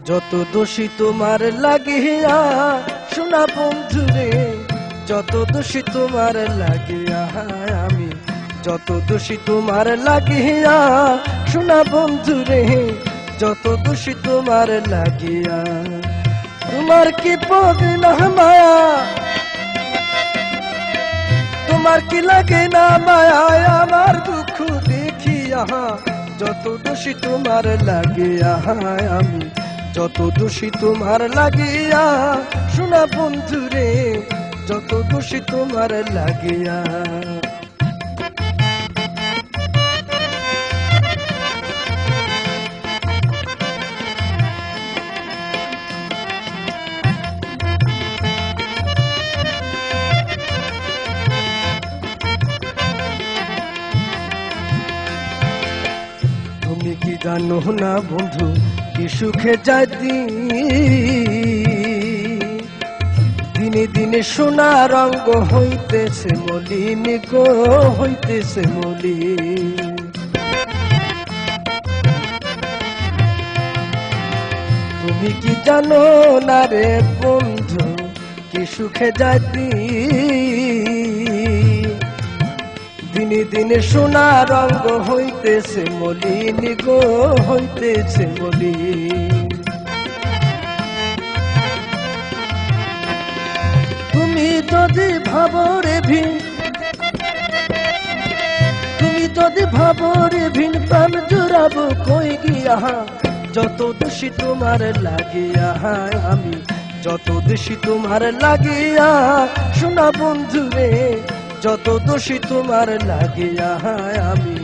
যত দোষী তোমার লাগিয়া শোনা বন্ধুরে, যত দোষী তোমার লাগিয়া আমি, যত দোষী তোমার লাগিয়া শোনা বন্ধুরে, যত দোষী তোমার লাগিয়া। তোমার কি পড়ে না মায়া, তোমার কি লাগে না মায়া আমার দুঃখ দেখিয়া, যত দোষী তোমার লাগিয়া আমি, যত দোষী তোমার লাগিয়া শোনা বন্ধুরে, যত দোষী তোমার লাগিয়া। তুমি কি জানো না বন্ধু কি সুখে যায় দিনে দিনে সোনা রঙ্গ হইতেছে মলিন গো, হইতেছে মলিন। তুমি কি জানো না রে বন্ধু কি সুখে যায় দিনে দিনে সোনা রঙ্গ হইতেছে মলিন গো, হইতেছে মলিন। তুমি যদি ভাবো রে ভিন, তুমি যদি ভাবো রে ভিন প্রাণ জুড়াবো কই গিয়া, যত দোষী তোমার লাগিয়া আমি, যত দোষী তোমার লাগিয়া শোনা বন্ধুরে, যত দোষী তোমার লাগিয়া আমি।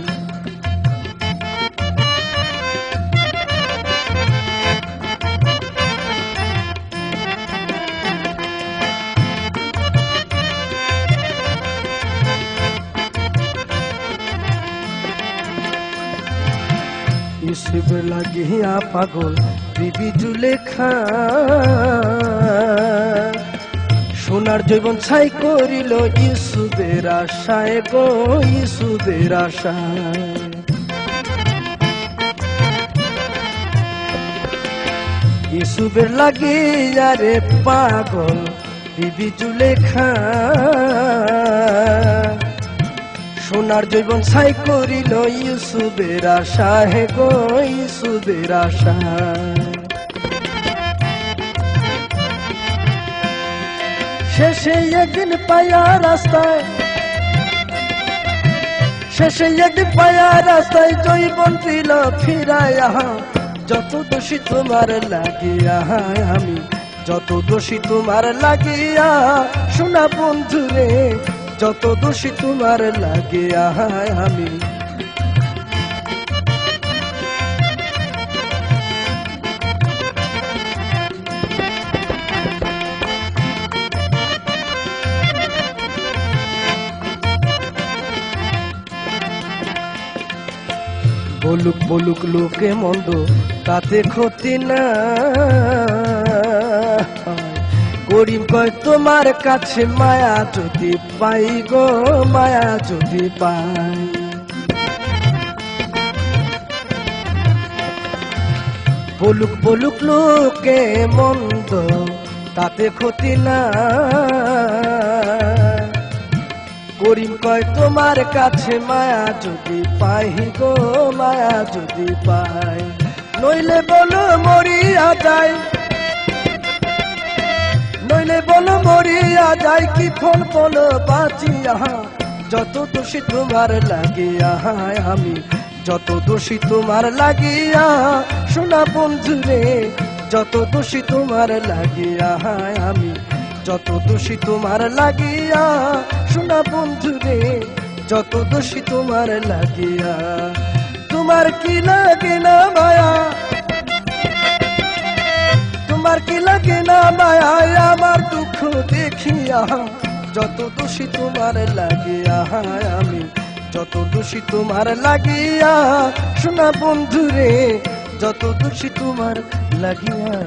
ইসুফ লাগিয়া পাগল বিবি জুলেখা, সোনার জীবন ছাই করিল ইসুফের আশায় গো, ইসুফের আশায়। ইসুফের লাগিয়া রে পাগল বিবি জুলেখা, সোনার জীবন ছাই করিল ইসুফের আশায় গো, ইসুফের আশায়। শেষে একদিন পায়া রাস্তায়, শেষে একদিন পায়া রাস্তায় জৈবন দিল ফিরাইয়া, যত দোষী তোমার লাগিয়া আমি, যত দোষী তোমার লাগিয়া শোনা বন্ধুরে, যত দোষী তোমার লাগিয়া আমি। বলুক বলুক লোকে মন্দ তাতে ক্ষতি না, করিম কয় তোমার কাছে মায়া যদি পাই গো, মায়া যদি পাই। বলুক বলুক লোকে মন্দ তাতে ক্ষতি না, করিম কয় তোমার কাছে মায়া যদি পাই গো, মায়া যদি পাই। নইলে বলো মরিয়া যায়, নইলে বলো মরিয়া যায় কি ফল বলো বাঁচিয়া, যত দোষী তোমার লাগিয়া আমি, যত দোষী তোমার লাগিয়া শোনা বন্ধুরে, যত দোষী তোমার লাগিয়া আমি, যত দোষী তোমার লাগিয়া শোনা বন্ধুরে, যত দোষী তোমার লাগিয়া। তোমার কি লাগে না মায়া, তোমার কি লাগে না মায়া আমার দুঃখ দেখিয়া, যত দোষী তোমার লাগিয়া আমি, যত দোষী তোমার লাগিয়া শোনা বন্ধুরে, যত দোষী তোমার লাগিয়া।